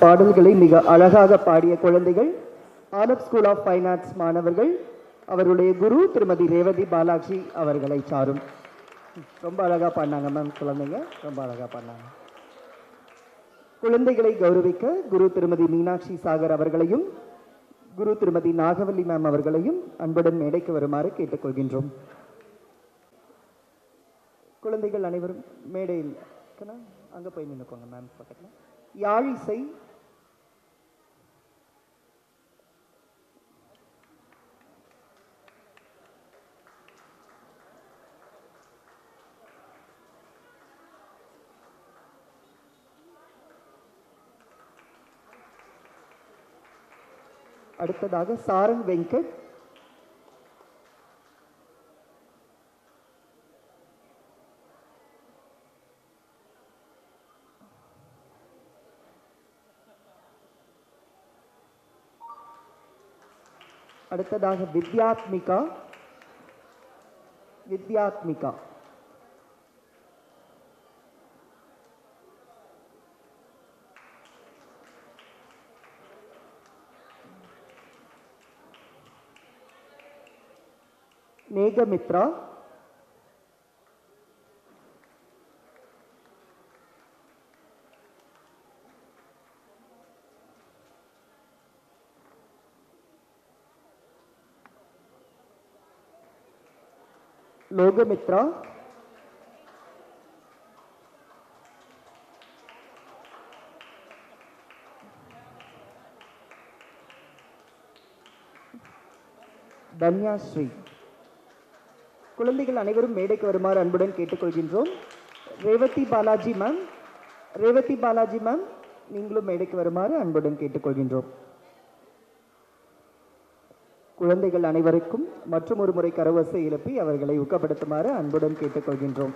பாடல்களை மிக அழகாக பாடிய குழந்தைகள் ஆலப் ஸ்கூல் ஆஃப் ஃபைன் ஆர்ட்ஸ் மாணவர்கள், அவருடைய குரு திருமதி ரேவதி பாலாஜி அவர்களை சாரும். ரொம்ப அழகாக பாடினாங்க மேம். குழந்தைங்க ரொம்ப அழகாக பாடினாங்க. குழந்தைகளை கௌரவிக்க குரு திருமதி மீனாட்சி சாகர் அவர்களையும் குரு திருமதி நாகவல்லி மேம் அவர்களையும் அன்புடன் மேடைக்கு வருமாறு கேட்டுக்கொள்கின்றோம். குழந்தைகள் அனைவரும் மேடையில் அங்கே போய் நின்றுக்கோங்க மேம் பக்கத்தில். யாழிசை அடுத்ததாக சாரங் வெங்கட், அடுத்ததாக வித்யாத்மிகா நேகமித்ரா, லோகமித்ரா, தன்யாஸ்ரீ. குழந்தைகள் அனைவரும் மேடைக்கு வருமாறு அன்புடன் கேட்டுக்கொள்கின்றோம். ரேவதி பாலாஜி மேம் நீங்களும் மேடைக்கு வருமாறு அன்புடன் கேட்டுக்கொள்கின்றோம். குழந்தைகள் அனைவருக்கும் மற்றும் ஒரு முறை கரவசை எழுப்பி அவர்களை ஊக்கப்படுத்துமாறு அன்புடன் கேட்டுக்கொள்கின்றோம்.